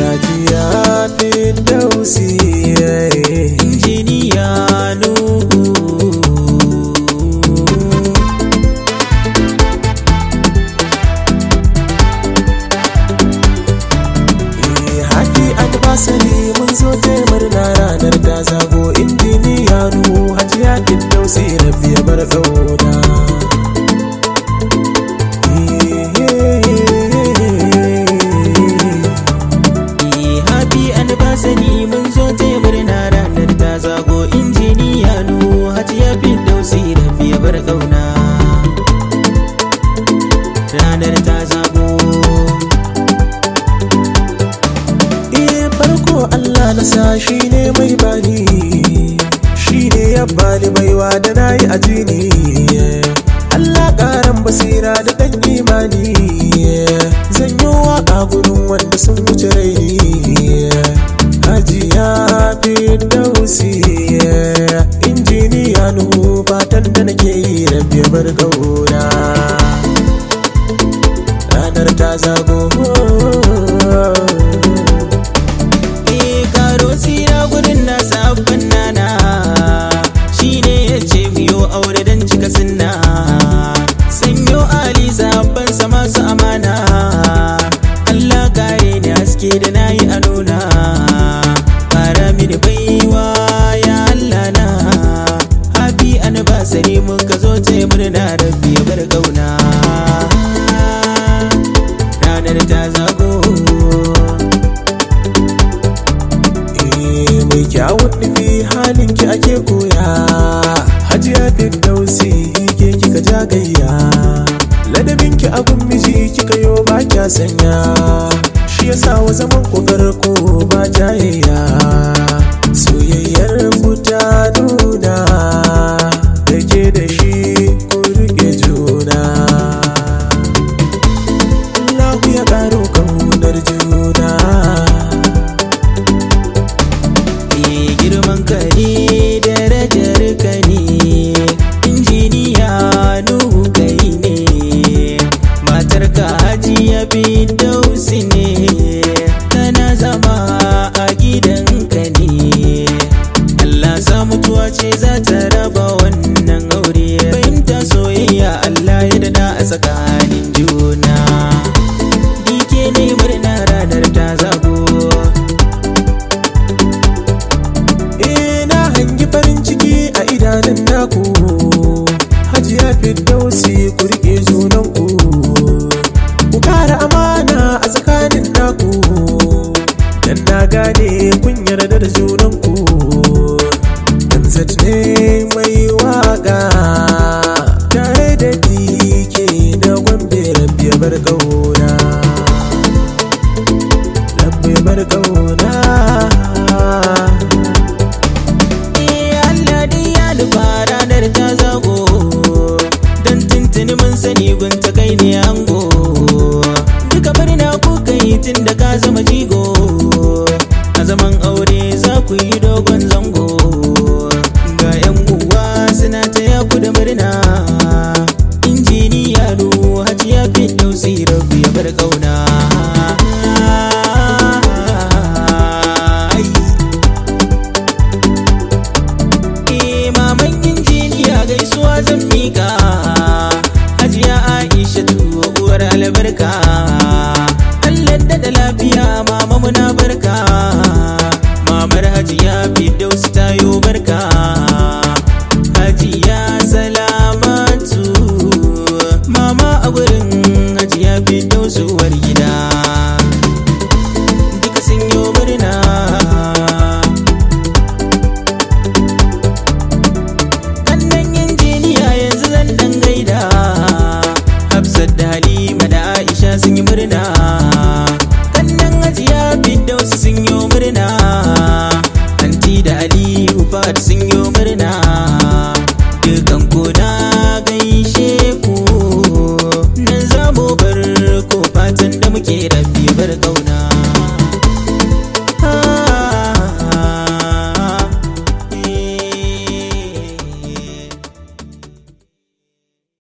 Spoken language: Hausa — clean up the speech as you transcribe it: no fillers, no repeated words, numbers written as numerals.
Hajiya Firdausi injiniya Nuhu. Happy anniversary mun zo taya murna ranar ta zago injiniya Nuhu. Hajiya Firdausi rabbi ya bar ƙauna. Sani mun zo taya murna ranar ta zago injiniya Nuhu. Hajiya Firdausi rabbi ya bar ƙauna. Ranar ta zago farko Allah na sa shi ne mai bani, shi ne ya bani baiwa da na yi ajini. Allah ƙaran basira da ɗan imani, zan yi waƙa gurin wanda sun wuce raini. Hajiya Firdausi injiniya Nuhu, fatan da nake yi rabbi ya bar ƙauna. Ranar ta zago karo tsira gurin nasa abban nana, shi ne ya ce miyo aure don cika sunna. Sanyo ali sabbansa masu amana, Allah kare ni haske da na yi a nuna. Kara mini baiwa ya Allah na, happy anniversary mun ka zo taya murna rabbi ya bar ƙauna. Ranar ta zago mai kyawun nufi halinki ake koya. Hajiya Firdausi ke kika jagayya, ladabinki abun miji kika yo ba kya sanya. Shi yasa wa zaman ku farko ba jayayya, soyayyar ku ta nuna. Da ke da shi ku rike juna, Allahu ya ƙaro ƙaunar juna. girman ka ne darajar ka ne injiniya Nuhu, kai ne matar ka Hajiya Firdausi ne. Kana zama a gidanka ne, Allah sa mutuwa ce za ta raba wannan aure. Fahimta soyayya Allah ya dada a tsakanin juna. Dike ne murna ranar ta zago, farin ciki a idanun naku. Hajiya Firdausi ku rike junanku, ku kara amana a tsakanin naku. Dan na gane kun yarda da junanku. Hamzat ne mai waka tare da dike da Gombe, rabbi ya bar ƙauna. Rabbi ya bar ƙauna. ranar ta zago don tuntuni mun sani gunta kai ne ango. Duka murna kuka yi tun da ka zama jigo, a zaman aure za ku yi dogon zango. Ga 'yan uwa suna taya ku da murna, injiniya Nuhu. Hajiya Firdausi rabbi ya bar ƙauna. Gaisuwa zan mika